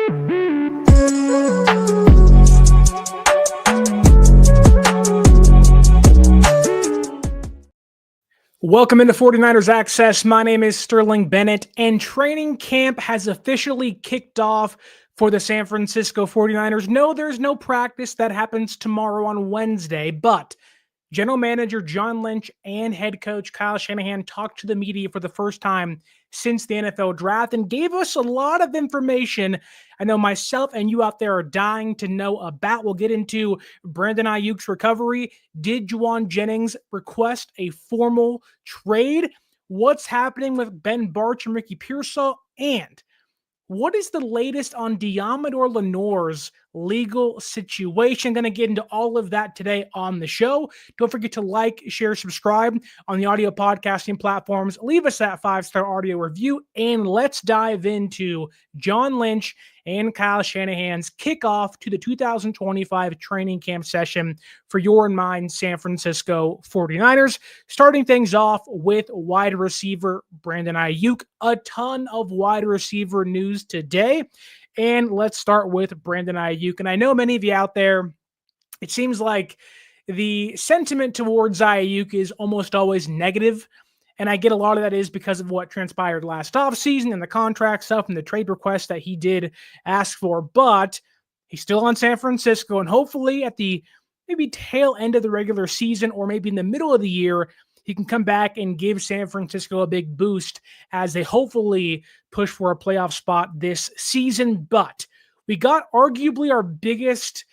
Welcome into 49ers Access. My name is Sterling Bennett, and training camp has officially kicked off for the San Francisco 49ers. No, there's no practice. That happens tomorrow on Wednesday, but General Manager John Lynch and head coach Kyle Shanahan talked to the media for the first time since the NFL draft and gave us a lot of information I know myself and you out there are dying to know about. We'll get into Brandon Aiyuk's recovery. Did Jauan Jennings request a formal trade? What's happening with Ben Bartch and Ricky Pearsall? And what is the latest on Deommodore Lenoir's legal situation? Going to get into all of that today on the show. Don't forget to like, share, subscribe on the audio podcasting platforms. Leave us that 5-star audio review, and let's dive into John Lynch and Kyle Shanahan's kickoff to the 2025 training camp session for your and mine San Francisco 49ers. Starting things off with wide receiver Brandon Aiyuk. A ton of wide receiver news today. And let's start with Brandon Aiyuk. And I know many of you out there, it seems like the sentiment towards Aiyuk is almost always negative. And I get a lot of that is because of what transpired last offseason and the contract stuff and the trade requests that he did ask for. But he's still on San Francisco, and hopefully at the maybe tail end of the regular season or maybe in the middle of the year, he can come back and give San Francisco a big boost as they hopefully push for a playoff spot this season. But we got arguably our biggest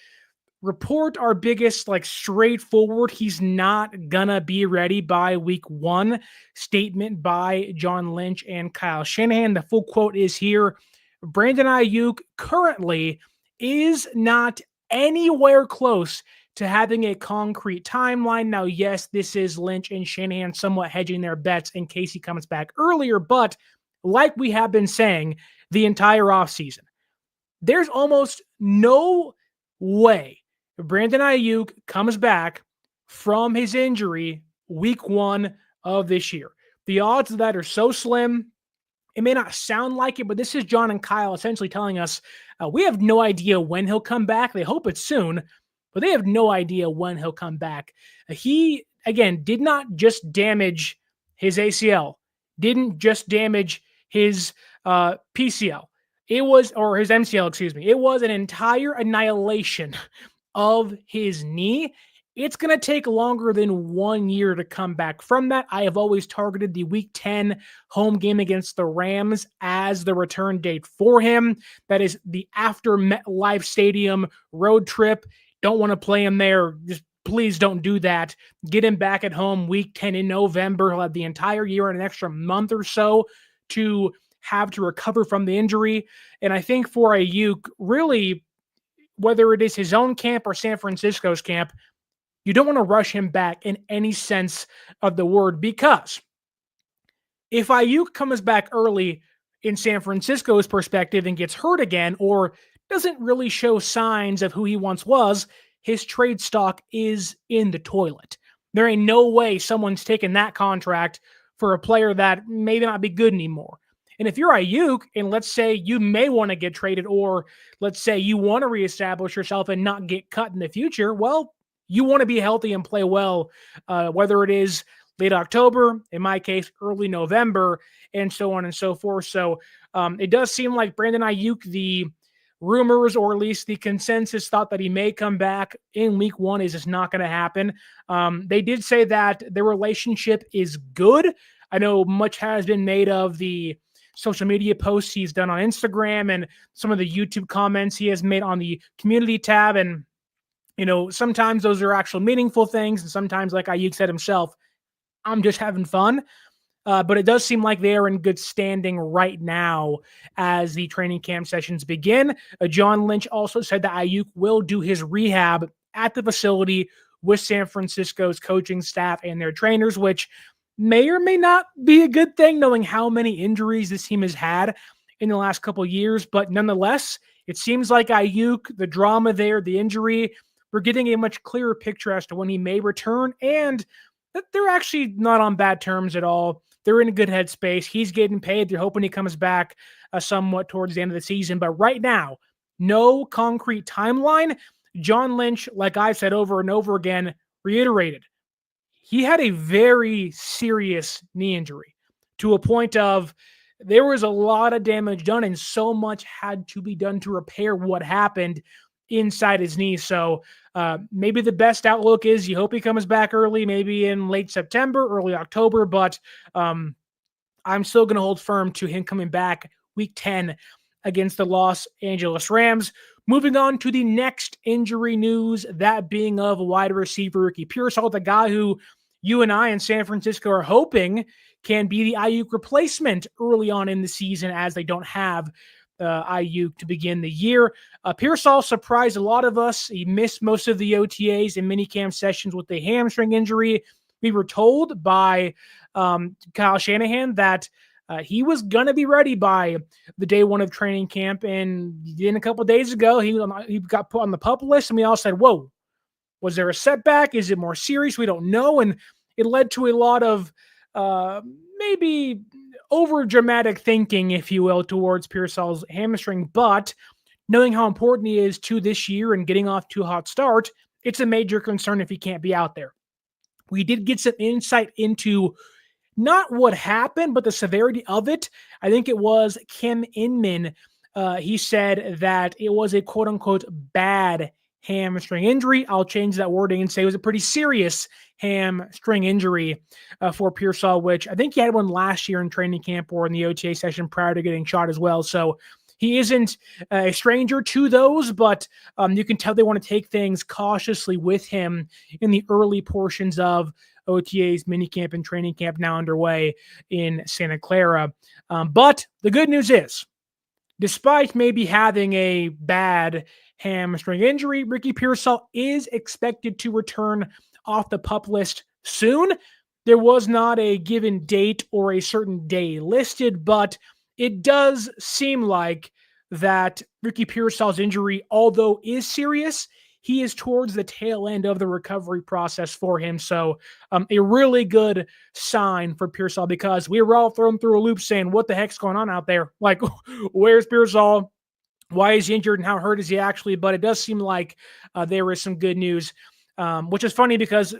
report, our biggest straightforward, he's not gonna be ready by week 1 statement by John Lynch and Kyle Shanahan. The full quote is here. Brandon Aiyuk currently is not anywhere close to having a concrete timeline. Now, yes, this is Lynch and Shanahan somewhat hedging their bets in case he comes back earlier, but like we have been saying the entire offseason, there's almost no way Brandon Aiyuk comes back from his injury week 1 of this year. The odds of that are so slim. It may not sound like it, but this is John and Kyle essentially telling us we have no idea when he'll come back. They hope it's soon, but they have no idea when he'll come back. He, again, did not just damage his ACL, didn't just damage his PCL. Or his MCL, excuse me. It was an entire annihilation of his knee. It's going to take longer than 1 year to come back from that. I have always targeted the week 10 home game against the Rams as the return date for him. That is the after MetLife Stadium road trip. Don't want to play him there. Just please don't do that. Get him back at home week 10 in November. He'll have the entire year and an extra month or so to have to recover from the injury. And I think for Aiyuk, really, whether it is his own camp or San Francisco's camp, you don't want to rush him back in any sense of the word, because if Aiyuk comes back early in San Francisco's perspective and gets hurt again or doesn't really show signs of who he once was, his trade stock is in the toilet. There ain't no way someone's taking that contract for a player that may not be good anymore. And if you're Aiyuk, and let's say you may want to get traded, or let's say you want to reestablish yourself and not get cut in the future, well, you want to be healthy and play well, whether it is late October, in my case, early November, and so on and so forth. So it does seem like Brandon Aiyuk, the rumors, or at least the consensus thought that he may come back in week 1 is just not going to happen. They did say that their relationship is good. I know much has been made of the social media posts he's done on Instagram and some of the YouTube comments he has made on the community tab. And, sometimes those are actual meaningful things. And sometimes, like Aiyuk said himself, I'm just having fun. But it does seem like they are in good standing right now as the training camp sessions begin. John Lynch also said that Aiyuk will do his rehab at the facility with San Francisco's coaching staff and their trainers, which may or may not be a good thing, knowing how many injuries this team has had in the last couple of years. But nonetheless, it seems like Aiyuk, the drama there, the injury, we're getting a much clearer picture as to when he may return, and that they're actually not on bad terms at all. they're in a good headspace. He's getting paid. They're hoping he comes back somewhat towards the end of the season. But right now, no concrete timeline. John Lynch, like I've said over and over again, reiterated, he had a very serious knee injury to a point of there was a lot of damage done and so much had to be done to repair what happened inside his knee. So maybe the best outlook is you hope he comes back early, maybe in late September, early October, but I'm still going to hold firm to him coming back week 10 against the Los Angeles Rams. Moving on to the next injury news, that being of wide receiver Ricky Pearsall, the guy who you and I in San Francisco are hoping can be the Aiyuk replacement early on in the season, as they don't have Aiyuk to begin the year. Pearsall surprised a lot of us. He missed most of the OTAs and minicamp sessions with a hamstring injury. We were told by Kyle Shanahan that he was going to be ready by the day one of training camp. And then a couple of days ago, he got put on the PUP list, and we all said, whoa, was there a setback? Is it more serious? We don't know. And it led to a lot of maybe over dramatic thinking, if you will, towards Pearsall's hamstring. But knowing how important he is to this year and getting off to a hot start, it's a major concern if he can't be out there. We did get some insight into not what happened, but the severity of it. I think it was Kim Inman. He said that it was a quote unquote bad hamstring injury. I'll change that wording and say it was a pretty serious hamstring injury for Pearsall, which I think he had one last year in training camp or in the OTA session prior to getting shot as well. So he isn't a stranger to those, but you can tell they want to take things cautiously with him in the early portions of OTAs, minicamp, and training camp now underway in Santa Clara. But the good news is, despite maybe having a bad hamstring injury, Ricky Pearsall is expected to return off the PUP list soon. There was not a given date or a certain day listed, but it does seem like that Ricky Pearsall's injury, although is serious, he is towards the tail end of the recovery process for him. So a really good sign for Pearsall, because we were all thrown through a loop saying, what the heck's going on out there? Like, where's Pearsall? Why is he injured and how hurt is he actually? But it does seem like there is some good news, which is funny because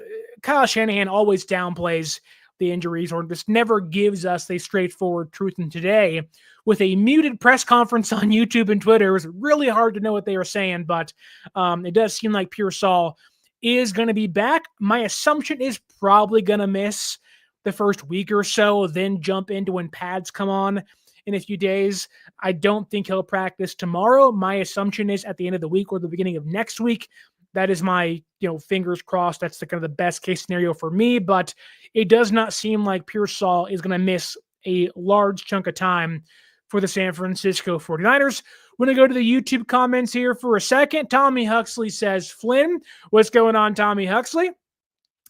Kyle Shanahan always downplays the injuries or just never gives us a straightforward truth. And today, with a muted press conference on YouTube and Twitter, it was really hard to know what they were saying, but it does seem like Pearsall is going to be back. My assumption is probably going to miss the first week or so, then jump into when pads come on in a few days. I don't think he'll practice tomorrow. My assumption is at the end of the week or the beginning of next week. That is my, fingers crossed. That's the kind of the best case scenario for me, but it does not seem like Pearsall is going to miss a large chunk of time for the San Francisco 49ers. We're going to go to the YouTube comments here for a second. Tommy Huxley says, Flynn, what's going on, Tommy Huxley?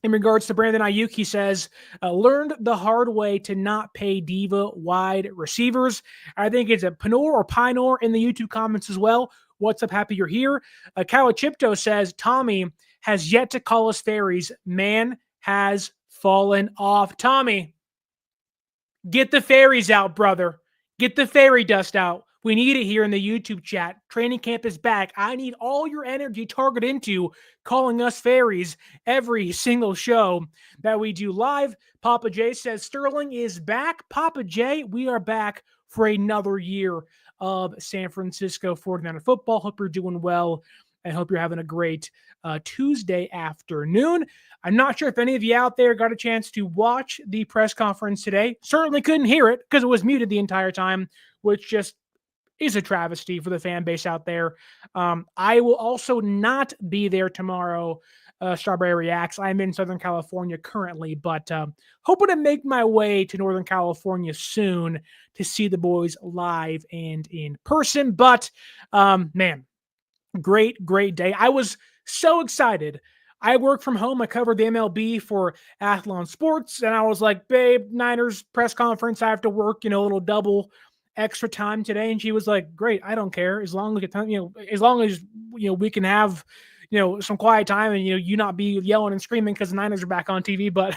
In regards to Brandon Aiyuk, he says, learned the hard way to not pay diva wide receivers. I think it's a Pinor or Pinor in the YouTube comments as well. What's up? Happy you're here. Kawachipto says, Tommy has yet to call us fairies. Man has fallen off. Tommy, get the fairies out, brother. Get the fairy dust out. We need it here in the YouTube chat. Training camp is back. I need all your energy targeted into calling us fairies every single show that we do live. Papa J says Sterling is back. Papa J, we are back for another year of San Francisco 49er football. Hope you're doing well and hope you're having a great Tuesday afternoon. I'm not sure if any of you out there got a chance to watch the press conference today. Certainly couldn't hear it because it was muted the entire time, which just is a travesty for the fan base out there. I will also not be there tomorrow. Strawberry Reacts. I'm in Southern California currently, but hoping to make my way to Northern California soon to see the boys live and in person. But man, great day. I was so excited. I work from home. I covered the MLB for Athlon Sports, and I was like, babe, Niners press conference. I have to work, a little double extra time today. And she was like, great, I don't care. As long as as long as we can have some quiet time and you not be yelling and screaming because the Niners are back on TV. But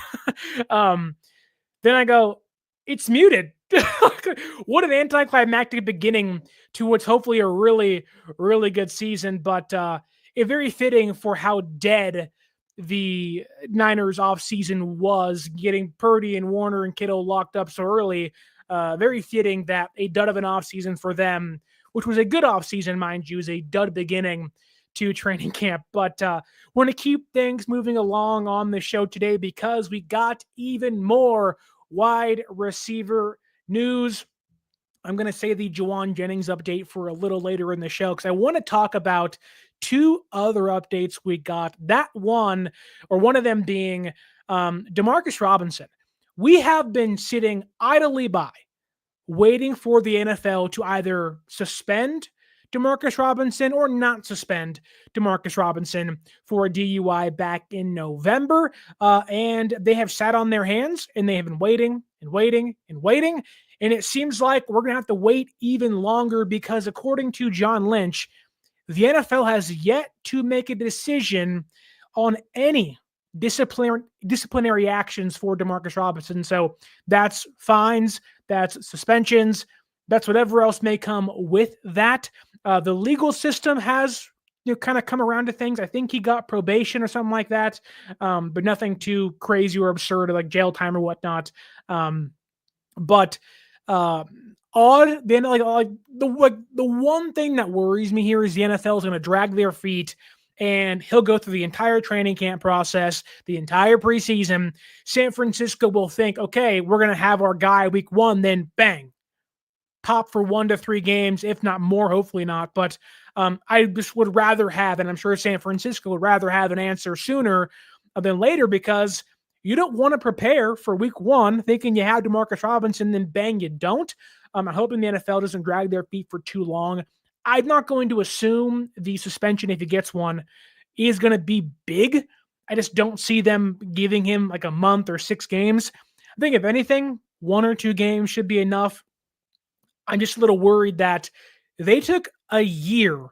then I go, it's muted. What an anticlimactic beginning to what's hopefully a really, really good season, but it very fitting for how dead the Niners offseason was, getting Purdy and Warner and Kittle locked up so early. Very fitting that a dud of an offseason for them, which was a good offseason, mind you, is a dud beginning to training camp. But want to keep things moving along on the show today because we got even more wide receiver news. I'm going to say the Jauan Jennings update for a little later in the show because I want to talk about two other updates we got. That one, or one of them being DeMarcus Robinson. We have been sitting idly by, waiting for the NFL to either suspend DeMarcus Robinson or not suspend DeMarcus Robinson for a DUI back in November. And they have sat on their hands and they have been waiting and waiting and waiting. And it seems like we're going to have to wait even longer because according to John Lynch, the NFL has yet to make a decision on any disciplinary actions for DeMarcus Robinson. So that's fines, that's suspensions, that's whatever else may come with that. The legal system has kind of come around to things. I think he got probation or something like that, but nothing too crazy or absurd, like jail time or whatnot. But odd. Then the one thing that worries me here is the NFL is going to drag their feet. And he'll go through the entire training camp process, the entire preseason. San Francisco will think, okay, we're going to have our guy week one, then bang, pop for 1 to 3 games, if not more, hopefully not. But I just would rather have, and I'm sure San Francisco would rather have an answer sooner than later because you don't want to prepare for week one thinking you have DeMarcus Robinson, then bang, you don't. I'm hoping the NFL doesn't drag their feet for too long. I'm not going to assume the suspension, if he gets one, is going to be big. I just don't see them giving him like a month or 6 games. I think if anything, 1 or 2 games should be enough. I'm just a little worried that they took a year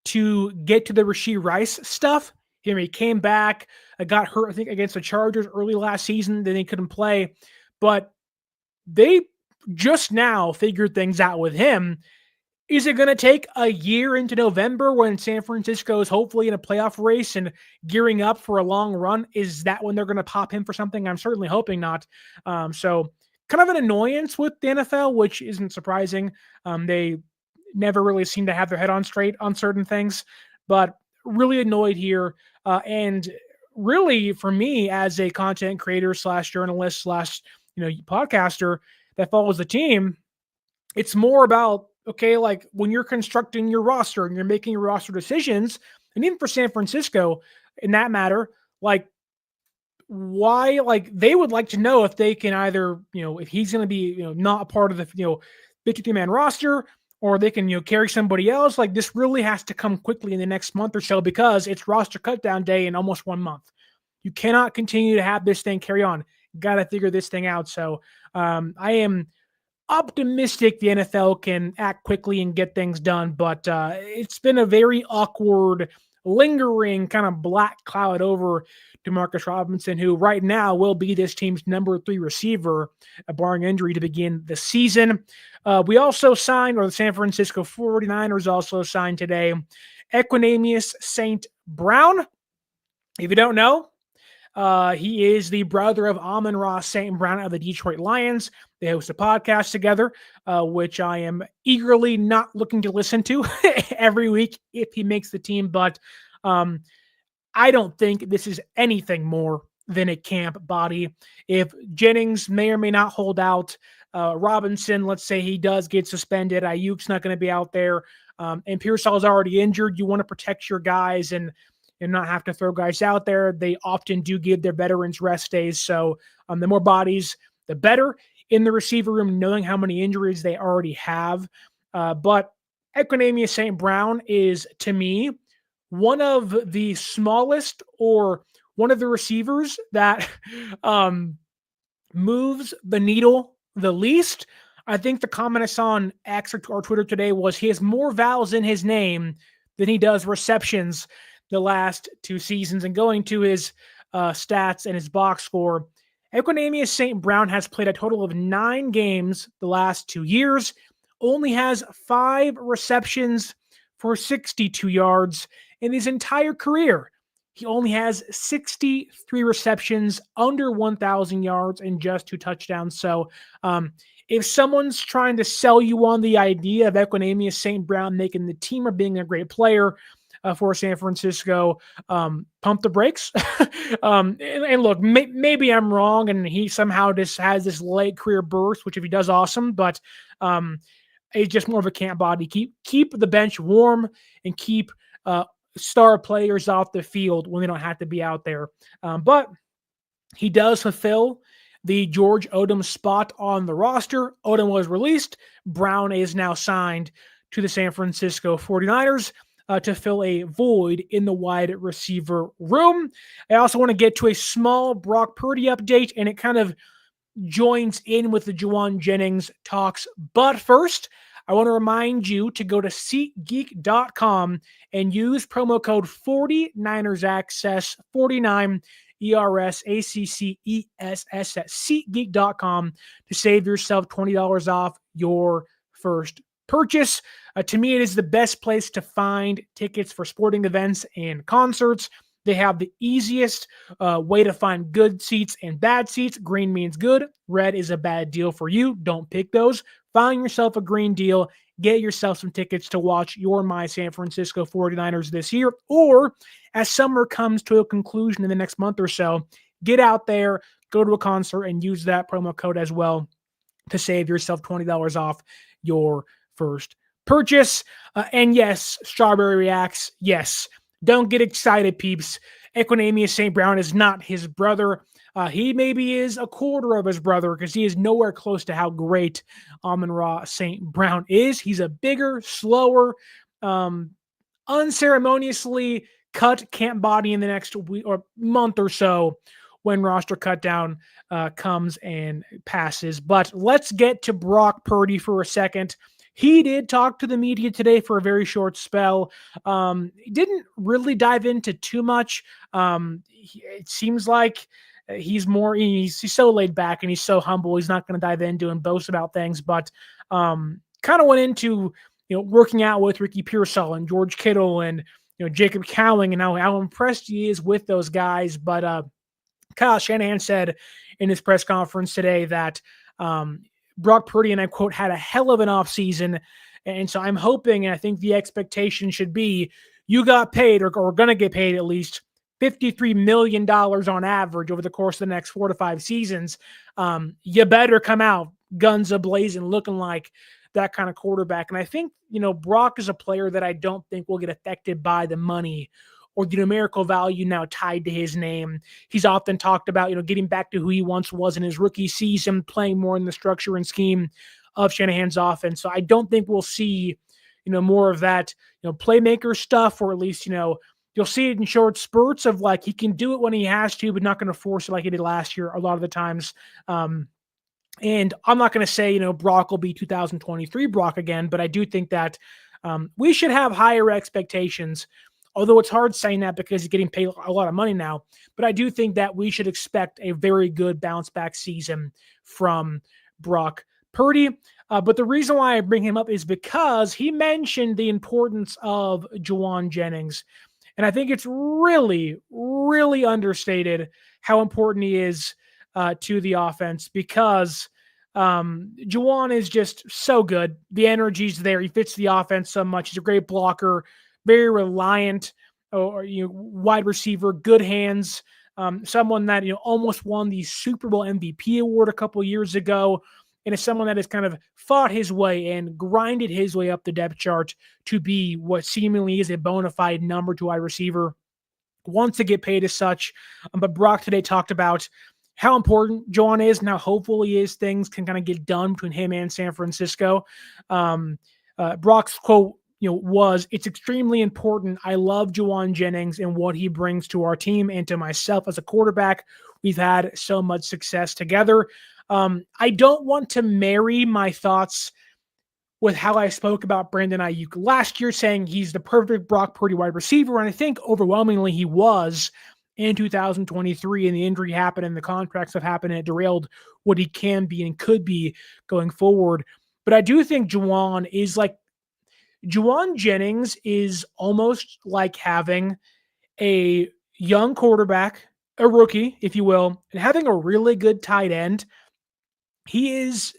to get to the Rashee Rice stuff. He came back, got hurt, I think, against the Chargers early last season. Then he couldn't play. But they just now figured things out with him. Is it going to take a year into November when San Francisco is hopefully in a playoff race and gearing up for a long run? Is that when they're going to pop him for something? I'm certainly hoping not. So kind of an annoyance with the NFL, which isn't surprising. They never really seem to have their head on straight on certain things, but really annoyed here. And really for me as a content creator / journalist / podcaster that follows the team, it's more about, okay, like when you're constructing your roster and you're making your roster decisions, and even for San Francisco, in that matter, like why, like they would like to know if they can either, if he's going to be, not a part of the, 53-man roster, or they can, carry somebody else. Like this really has to come quickly in the next month or so because it's roster cutdown day in almost 1 month. You cannot continue to have this thing carry on. Got to figure this thing out. So I am optimistic the NFL can act quickly and get things done, but it's been a very awkward, lingering kind of black cloud over DeMarcus Robinson, who right now will be this team's number 3 receiver, barring injury, to begin the season. We also signed, or the San Francisco 49ers also signed today, Equanimeous St. Brown. If you don't know, he is the brother of Amon-Ra St. Brown of the Detroit Lions. They host a podcast together, which I am eagerly not looking to listen to every week if he makes the team. But I don't think this is anything more than a camp body. If Jennings may or may not hold out, Robinson, let's say he does get suspended, Aiyuk's not going to be out there, and Pearsall is already injured. You want to protect your guys and not have to throw guys out there. They often do give their veterans rest days. So the more bodies, the better in the receiver room, knowing how many injuries they already have. But Equanimeous St. Brown is, to me, one of the smallest or one of the receivers that moves the needle the least. I think the comment I saw on X or Twitter today was he has more vowels in his name than he does receptions the last 2 seasons. And going to his stats and his box score, Equanimeous St. Brown has played a total of 9 games the last 2 years, only has 5 receptions for 62 yards in his entire career. He only has 63 receptions, under 1,000 yards, and just 2 touchdowns. So, if someone's trying to sell you on the idea of Equanimeous St. Brown making the team or being a great player for San Francisco, pump the brakes. And look, maybe I'm wrong, and he somehow just has this late career burst, which if he does, awesome. But it's just more of a camp body. Keep the bench warm and keep star players off the field when they don't have to be out there. But he does fulfill the George Odom spot on the roster. Odom was released. Brown is now signed to the San Francisco 49ers to fill a void in the wide receiver room. I also want to get to a small Brock Purdy update, and it kind of joins in with the Jauan Jennings talks. But first, I want to remind you to go to SeatGeek.com and use promo code 49ersaccess, 49 ERSACCESS at SeatGeek.com to save yourself $20 off your first purchase. To me, it is the best place to find tickets for sporting events and concerts. They have the easiest way to find good seats and bad seats. Green means good. Red is a bad deal for you. Don't pick those. Find yourself a green deal. Get yourself some tickets to watch my San Francisco 49ers this year. Or as summer comes to a conclusion in the next month or so, get out there, go to a concert, and use that promo code as well to save yourself $20 off your first purchase. And yes, Strawberry reacts. Yes. Don't get excited, peeps. Equanimeous St. Brown is not his brother. He maybe is a quarter of his brother because he is nowhere close to how great Amon-Ra St. Brown is. He's a bigger, slower, unceremoniously cut camp body in the next week or month or so when roster cutdown comes and passes. But let's get to Brock Purdy for a second. He did talk to the media today for a very short spell. He didn't really dive into too much. It seems like he's so laid back and he's so humble. He's not going to dive into and boast about things, but kind of went into working out with Ricky Pearsall and George Kittle and Jacob Cowling and how impressed he is with those guys. But Kyle Shanahan said in his press conference today that Brock Purdy, and I quote, had a hell of an offseason. And so I'm hoping, and I think the expectation should be, you got paid or going to get paid at least $53 million on average over the course of the next 4 to 5 seasons. You better come out guns a-blazing, looking like that kind of quarterback. And I think, Brock is a player that I don't think will get affected by the money or the numerical value now tied to his name. He's often talked about, getting back to who he once was in his rookie season, playing more in the structure and scheme of Shanahan's offense. So I don't think we'll see, more of that, playmaker stuff, or at least, you'll see it in short spurts of like, he can do it when he has to, but not going to force it like he did last year a lot of the times. And I'm not going to say, Brock will be 2023 Brock again, but I do think that we should have higher expectations. Although it's hard saying that because he's getting paid a lot of money now. But I do think that we should expect a very good bounce back season from Brock Purdy. But the reason why I bring him up is because he mentioned the importance of Jauan Jennings. And I think it's really, really understated how important he is to the offense because Jauan is just so good. The energy's there. He fits the offense so much. He's a great blocker. Very reliant, or wide receiver, good hands. Someone that almost won the Super Bowl MVP award a couple years ago, and is someone that has kind of fought his way and grinded his way up the depth chart to be what seemingly is a bona fide number 2 wide receiver. Wants to get paid as such, but Brock today talked about how important Jauan is and how hopeful he is things can kind of get done between him and San Francisco. Brock's quote was, "It's extremely important. I love Jauan Jennings and what he brings to our team and to myself as a quarterback. We've had so much success together." I don't want to marry my thoughts with how I spoke about Brandon Aiyuk last year, saying he's the perfect Brock Purdy wide receiver, and I think overwhelmingly he was. in 2023, and the injury happened and the contracts have happened and it derailed what he can be and could be going forward. But I do think Jauan Jennings is almost like having a young quarterback, a rookie, if you will, and having a really good tight end. He is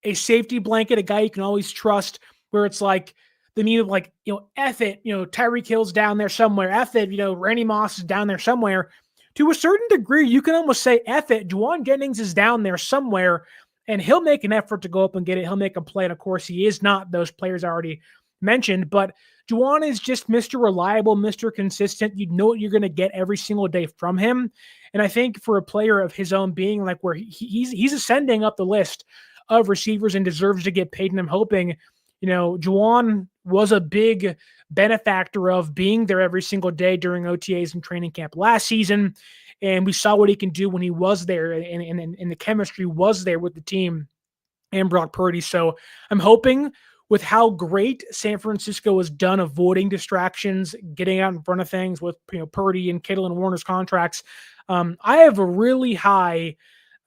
a safety blanket, a guy you can always trust, where it's like the meme of like, F it, Tyreek Hill's down there somewhere. F it, Randy Moss is down there somewhere. To a certain degree, you can almost say F it. Jauan Jennings is down there somewhere, and he'll make an effort to go up and get it. He'll make a play. And of course, he is not those players I already mentioned, but Jauan is just Mr. Reliable, Mr. Consistent. You know what you're going to get every single day from him. And I think for a player of his own being, like where he's ascending up the list of receivers and deserves to get paid. And I'm hoping, Jauan was a big benefactor of being there every single day during OTAs and training camp last season. And we saw what he can do when he was there, and the chemistry was there with the team and Brock Purdy. So I'm hoping with how great San Francisco has done avoiding distractions, getting out in front of things with Purdy and Kittle and Warner's contracts, I have a really high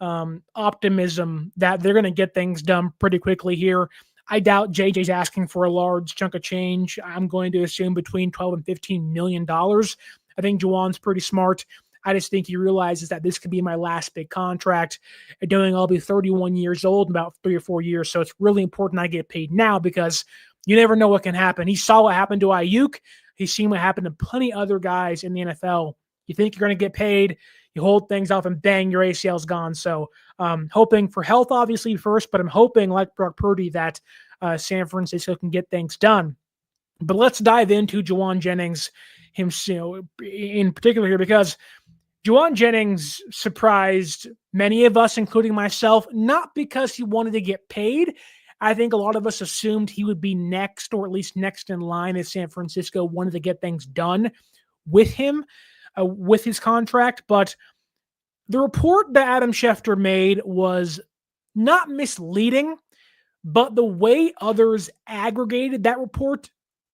optimism that they're going to get things done pretty quickly here. I doubt JJ's asking for a large chunk of change. I'm going to assume between $12 and $15 million. I think Jauan's pretty smart. I just think he realizes that this could be my last big contract. Knowing I'll be 31 years old in about 3 or 4 years. So it's really important I get paid now because you never know what can happen. He saw what happened to Aiyuk. He's seen what happened to plenty other guys in the NFL. You think you're going to get paid, you hold things off, and bang, your ACL's gone. So hoping for health, obviously, first, but I'm hoping, like Brock Purdy, that San Francisco can get things done. But let's dive into Jauan Jennings himself in particular here, because Jauan Jennings surprised many of us, including myself, not because he wanted to get paid. I think a lot of us assumed he would be next, or at least next in line, as San Francisco wanted to get things done with him, with his contract. But the report that Adam Schefter made was not misleading, but the way others aggregated that report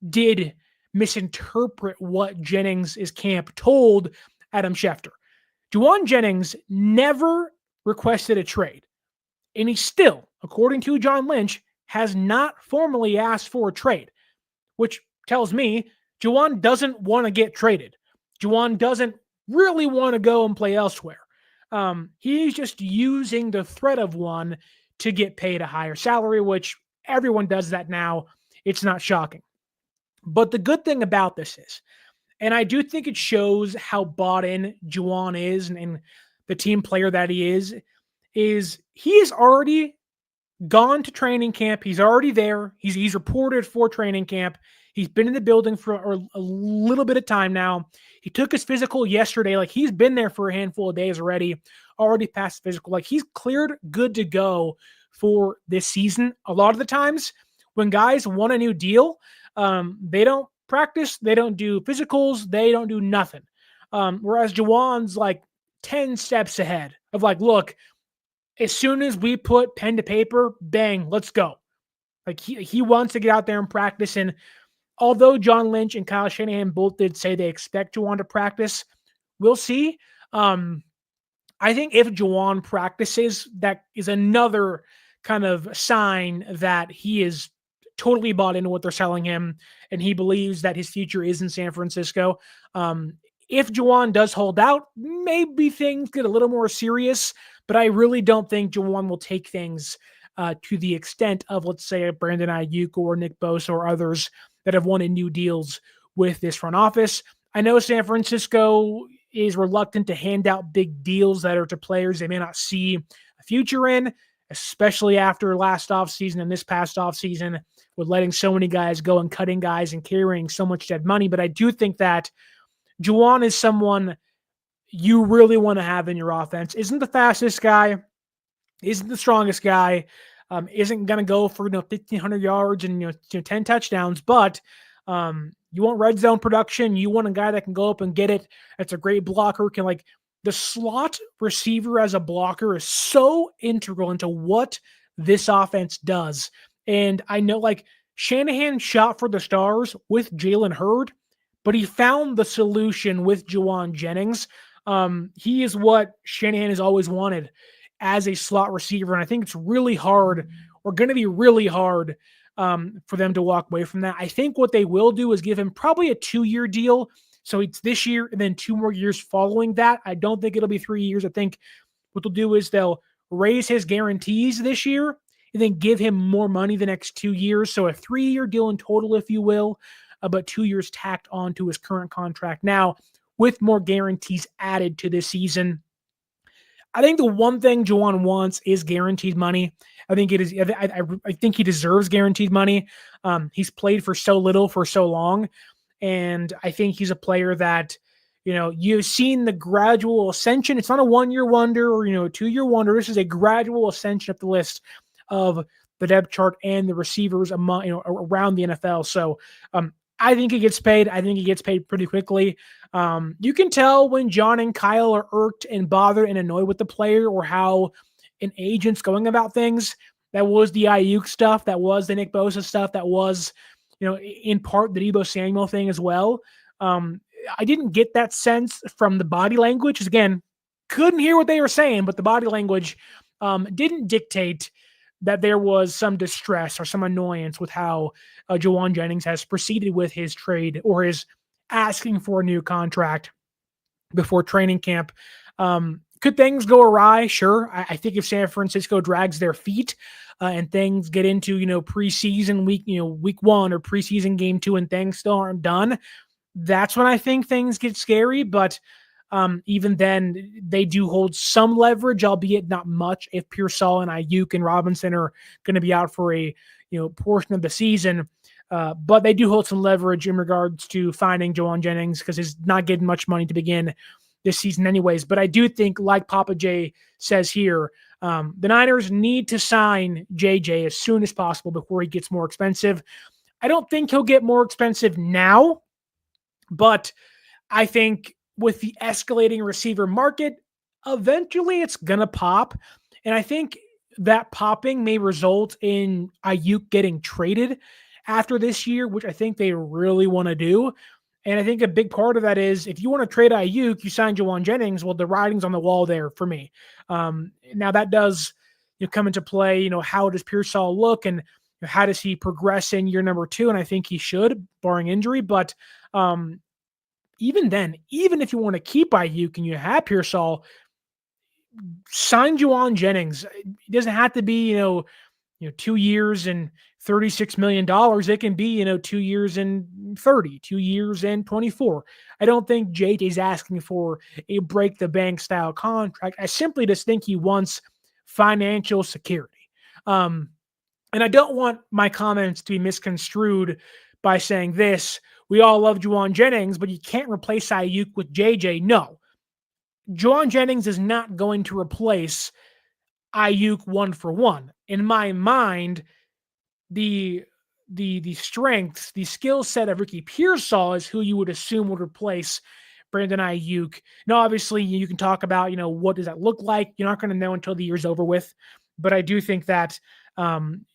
did misinterpret what Jennings' camp told Adam Schefter. Jauan Jennings never requested a trade, and he still, according to John Lynch, has not formally asked for a trade, which tells me Jauan doesn't want to get traded. Jauan doesn't really want to go and play elsewhere. He's just using the threat of one to get paid a higher salary, which everyone does that now. It's not shocking. But the good thing about this is, and I do think it shows how bought in Jauan is and the team player that he is he has already gone to training camp. He's already there. He's reported for training camp. He's been in the building for a little bit of time now. He took his physical yesterday. Like, he's been there for a handful of days already passed the physical. Like, he's cleared good to go for this season. A lot of the times when guys want a new deal, they don't practice, they don't do physicals, they don't do nothing. Whereas Jauan's like 10 steps ahead of like, look, as soon as we put pen to paper, bang, let's go. Like, he wants to get out there and practice. And although John Lynch and Kyle Shanahan both did say they expect Jauan to practice, we'll see. I think if Jauan practices, that is another kind of sign that he is totally bought into what they're selling him, and he believes that his future is in San Francisco. If Jauan does hold out, maybe things get a little more serious, but I really don't think Jauan will take things to the extent of, let's say, a Brandon Aiyuk or Nick Bosa or others that have wanted new deals with this front office. I know San Francisco is reluctant to hand out big deals that are to players they may not see a future in, especially after last offseason and this past offseason with letting so many guys go and cutting guys and carrying so much dead money. But I do think that Jauan is someone you really want to have in your offense. Isn't the fastest guy, isn't the strongest guy, isn't going to go for 1,500 yards and 10 touchdowns, but you want red zone production. You want a guy that can go up and get it. That's a great blocker. The slot receiver as a blocker is so integral into what this offense does. And I know, Shanahan shot for the stars with Jalen Hurd, but he found the solution with Jauan Jennings. He is what Shanahan has always wanted as a slot receiver, and I think it's really hard, or going to be really hard, for them to walk away from that. I think what they will do is give him probably a 2-year deal. So it's this year and then 2 more years following that. I don't think it'll be 3 years. I think what they'll do is they'll raise his guarantees this year and then give him more money the next 2 years. So a 3-year deal in total, if you will, but 2 years tacked on to his current contract now with more guarantees added to this season. I think the one thing Jauan wants is guaranteed money. I think it is. I think he deserves guaranteed money. He's played for so little for so long, and I think he's a player that, you've seen the gradual ascension. It's not a 1-year wonder or a 2-year wonder. This is a gradual ascension up the list of the depth chart and the receivers around the NFL. So I think he gets paid. I think he gets paid pretty quickly. You can tell when John and Kyle are irked and bothered and annoyed with the player or how an agent's going about things. That was the Aiyuk stuff. That was the Nick Bosa stuff. That was, in part the Deebo Samuel thing as well. I didn't get that sense from the body language. Again, couldn't hear what they were saying, but the body language didn't dictate that there was some distress or some annoyance with how Jauan Jennings has proceeded with his trade or his asking for a new contract before training camp. Could things go awry? Sure. I think if San Francisco drags their feet and things get into, preseason week 1 or preseason game 2 and things still aren't done, that's when I think things get scary. But even then, they do hold some leverage, albeit not much, if Pearsall and Aiyuk and Robinson are going to be out for a portion of the season. But they do hold some leverage in regards to finding Jauan Jennings because he's not getting much money to begin this season anyways. But I do think, like Papa J says here, the Niners need to sign JJ as soon as possible before he gets more expensive. I don't think he'll get more expensive now, but I think with the escalating receiver market, eventually it's going to pop. And I think that popping may result in Aiyuk getting traded after this year, which I think they really want to do. And I think a big part of that is if you want to trade Aiyuk, you sign Jauan Jennings. Well, the writing's on the wall there for me. Now that does come into play. How does Pearsall look and how does he progress in year number 2? And I think he should, barring injury. But even then, even if you want to keep Aiyuk and you have Pearsall, sign Jauan Jennings. It doesn't have to be 2 years and $36 million. It can be 2 years and 30, 2 years and 24. I don't think JJ's asking for a break the bank style contract. I simply just think he wants financial security. And I don't want my comments to be misconstrued by saying this. We all love Jauan Jennings, but you can't replace Aiyuk with JJ. No. Jauan Jennings is not going to replace Aiyuk 1-for-1. In my mind, the strengths, the skill set of Ricky Pearsall is who you would assume would replace Brandon Aiyuk. Now, obviously, you can talk about, what does that look like? You're not going to know until the year's over with. But I do think that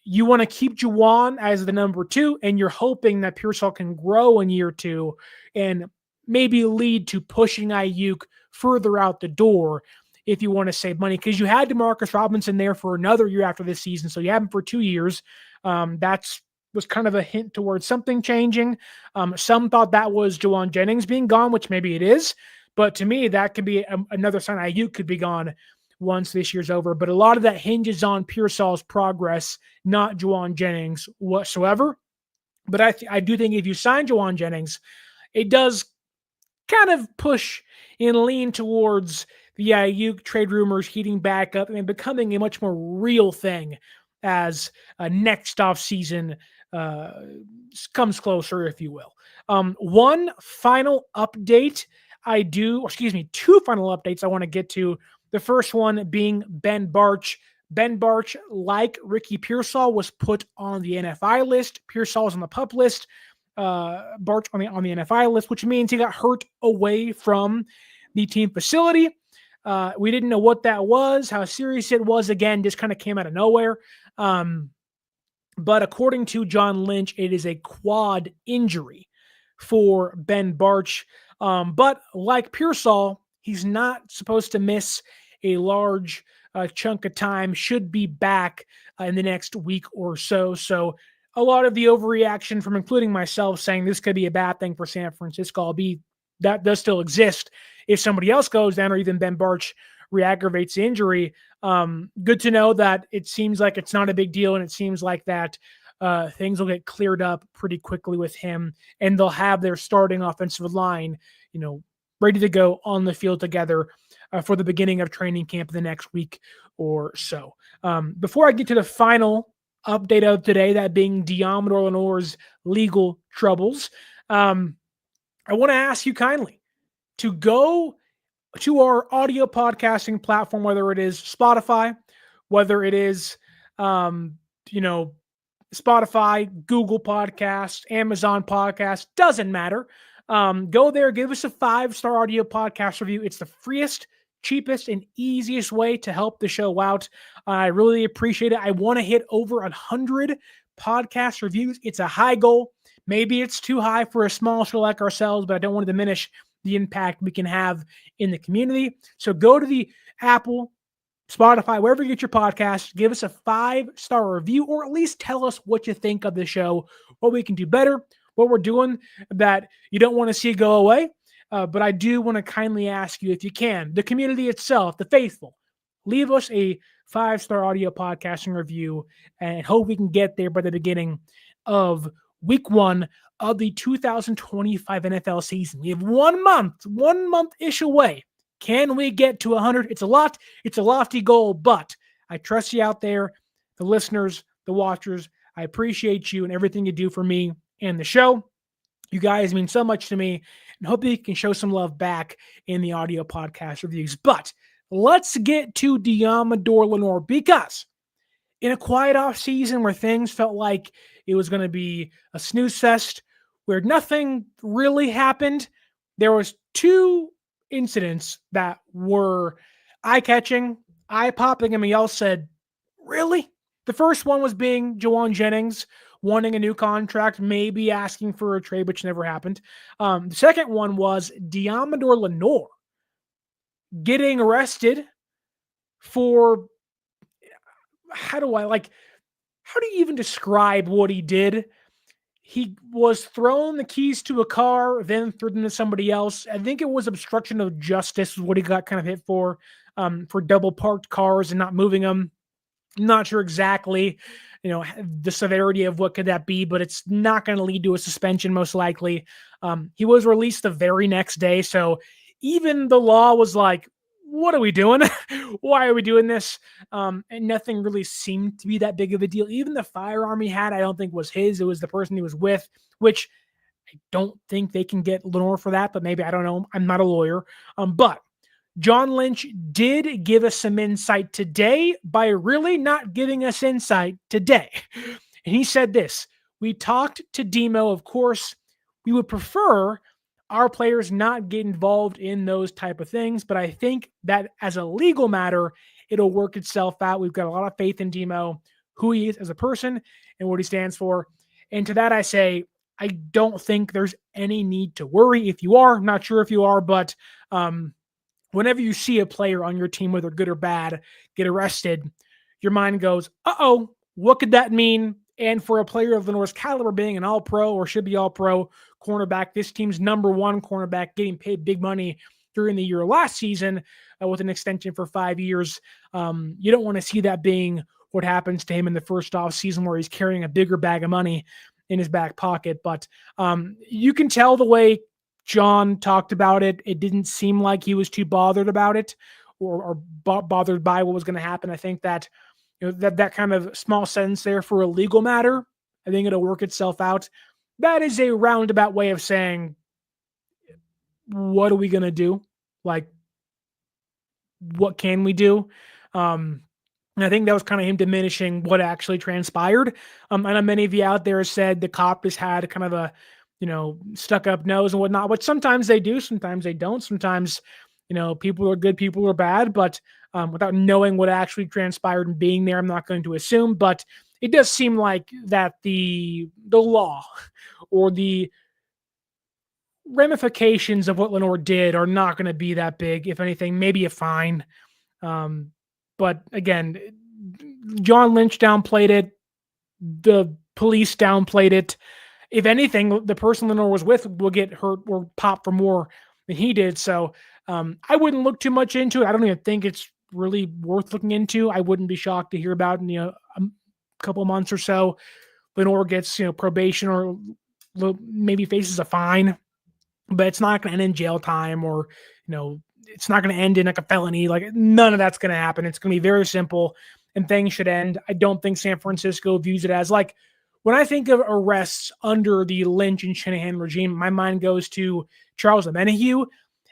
you want to keep Jauan as the number 2, and you're hoping that Pearsall can grow in year 2 and maybe lead to pushing Aiyuk further out the door if you want to save money. Because you had DeMarcus Robinson there for another year after this season, so you have him for 2 years. That was kind of a hint towards something changing. Some thought that was Jauan Jennings being gone, which maybe it is. But to me, that could be another sign Aiyuk could be gone once this year's over. But a lot of that hinges on Pearsall's progress, not Jauan Jennings whatsoever. But I do think if you sign Jauan Jennings, it does kind of push and lean towards the Aiyuk trade rumors heating back up and becoming a much more real thing as next offseason comes closer, if you will. One final update two final updates I want to get to. The first one being Ben Bartch. Ben Bartch, like Ricky Pearsall, was put on the NFI list. Pearsall is on the PUP list. Bartch on the NFI list, which means he got hurt away from the team facility. We didn't know what that was, how serious it was. Again, just kind of came out of nowhere. But according to John Lynch, it is a quad injury for Ben Bartch. But like Pearsall, he's not supposed to miss a large chunk of time, should be back in the next week or so. So a lot of the overreaction from including myself saying this could be a bad thing for San Francisco, that does still exist if somebody else goes down or even Ben Bartch re-aggravates the injury. Good to know that it seems like it's not a big deal, and it seems like that things will get cleared up pretty quickly with him, and they'll have their starting offensive line, ready to go on the field together for the beginning of training camp the next week or so. Before I get to the final update of today, that being Deommodore Lenoir's legal troubles, I want to ask you kindly to go to our audio podcasting platform, whether it is Spotify, whether it is, Spotify, Google Podcasts, Amazon Podcasts, doesn't matter. Go there, give us a 5-star audio podcast review. It's the freest, cheapest, and easiest way to help the show out. I really appreciate it. I want to hit over 100 podcast reviews. It's a high goal. Maybe it's too high for a small show like ourselves, but I don't want to diminish the impact we can have in the community. So go to the Apple, Spotify, wherever you get your podcast, give us a 5-star review, or at least tell us what you think of the show, what we can do better, what we're doing that you don't want to see go away. But I do want to kindly ask you, if you can, the community itself, the faithful, leave us a 5-star audio podcasting review, and hope we can get there by the beginning of week 1 of the 2025 NFL season. We have 1 month-ish away. Can we get to 100? It's a lot. It's a lofty goal, but I trust you out there, the listeners, the watchers. I appreciate you and everything you do for me and the show. You guys mean so much to me, and hope you can show some love back in the audio podcast reviews. But let's get to Deommodore Lenoir, because in a quiet off season where things felt like it was going to be a snooze fest, where nothing really happened, there was 2 incidents that were eye-catching, eye-popping, and we all said, really? The first one was being Jauan Jennings wanting a new contract, maybe asking for a trade, which never happened. The second one was Deommodore Lenoir getting arrested for, how do you even describe what he did? He was thrown the keys to a car, then threw them to somebody else. I think it was obstruction of justice was what he got kind of hit for double parked cars and not moving them. I'm not sure exactly, the severity of what could that be, but it's not going to lead to a suspension most likely. He was released the very next day. So even the law was like, what are we doing? Why are we doing this? And nothing really seemed to be that big of a deal. Even the firearm he had, I don't think was his. It was the person he was with, which I don't think they can get Lenoir for that, but maybe, I don't know. I'm not a lawyer. But John Lynch did give us some insight today by really not giving us insight today. And he said this: we talked to Demo, of course, we would prefer our players not get involved in those type of things, but I think that as a legal matter, it'll work itself out. We've got a lot of faith in Demo, who he is as a person and what he stands for. And to that I say, I don't think there's any need to worry. If you are, I'm not sure if you are, but whenever you see a player on your team, whether good or bad, get arrested, your mind goes, uh-oh, what could that mean? And for a player of Lenoir's caliber, being an all-pro or should be all-pro cornerback, this team's number 1 cornerback, getting paid big money during the year last season with an extension for 5 years, you don't want to see that being what happens to him in the first off season, where he's carrying a bigger bag of money in his back pocket. But you can tell the way John talked about it, it didn't seem like he was too bothered about it or bothered by what was going to happen. I think that that kind of small sentence there for a legal matter, I think it'll work itself out. That is a roundabout way of saying, what are we going to do? Like, what can we do? And I think that was kind of him diminishing what actually transpired. I know many of you out there said the cop has had kind of a, stuck up nose and whatnot, but sometimes they do, sometimes they don't. Sometimes, people are good, people are bad, but without knowing what actually transpired and being there, I'm not going to assume, but it does seem like that the law or the ramifications of what Lenore did are not going to be that big. If anything, maybe a fine. But again, John Lynch downplayed it. The police downplayed it. If anything, the person Lenore was with will get hurt or pop for more than he did. So I wouldn't look too much into it. I don't even think it's really worth looking into. I wouldn't be shocked to hear about in a couple months or so. Lenore gets probation or maybe faces a fine, but it's not going to end in jail time or it's not going to end in like a felony. Like none of that's going to happen. It's going to be very simple and things should end. I don't think San Francisco views it as like when I think of arrests under the Lynch and Shanahan regime, my mind goes to Charles Omenihu.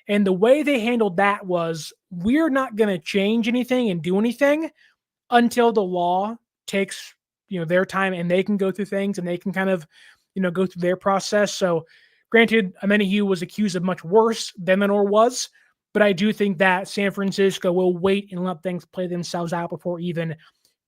And the way they handled that was we're not going to change anything and do anything until the law takes their time and they can go through things and they can kind of go through their process. So granted, Omenihu was accused of much worse than Lenore was, but I do think that San Francisco will wait and let things play themselves out before even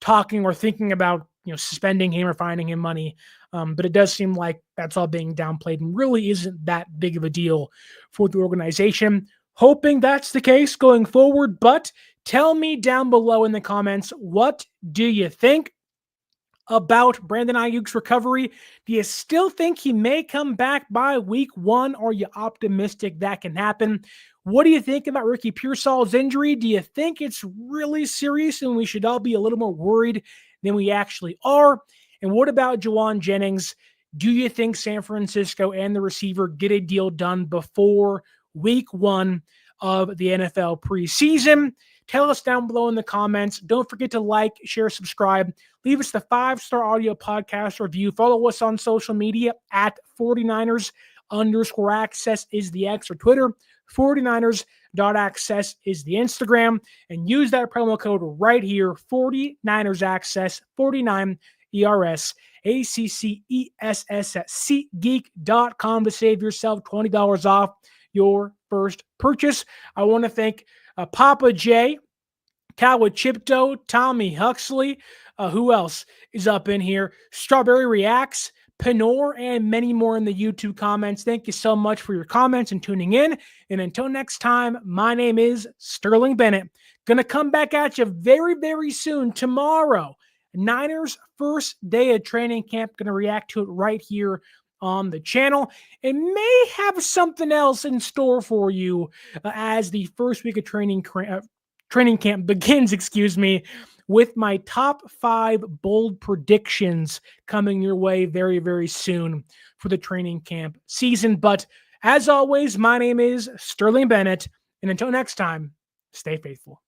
talking or thinking about suspending him or fining him money. But it does seem like that's all being downplayed and really isn't that big of a deal for the organization. Hoping that's the case going forward, but tell me down below in the comments, what do you think about Brandon Aiyuk's recovery? Do you still think he may come back by week 1? Or are you optimistic that can happen? What do you think about Ricky Pearsall's injury? Do you think it's really serious and we should all be a little more worried than we actually are? And what about Jauan Jennings? Do you think San Francisco and the receiver get a deal done before week 1 of the NFL preseason? Tell us down below in the comments. Don't forget to like, share, subscribe. Leave us the 5-star audio podcast review. Follow us on social media at 49ers_access is the X or Twitter. 49ers.access is the Instagram. And use that promo code right here, 49ersaccess, 49 ERS ACCESS at SeatGeek.com to save yourself $20 off your first purchase. I want to thank Papa J, Chipto, Tommy Huxley. Who else is up in here? Strawberry Reacts, Penor, and many more in the YouTube comments. Thank you so much for your comments and tuning in. And until next time, my name is Sterling Bennett. Going to come back at you very, very soon tomorrow. Niners' first day of training camp. Going to react to it right here on the channel and may have something else in store for you as the first week of training camp begins, with my top 5 bold predictions coming your way very, very soon for the training camp season. But as always, my name is Sterling Bennett, and until next time, stay faithful.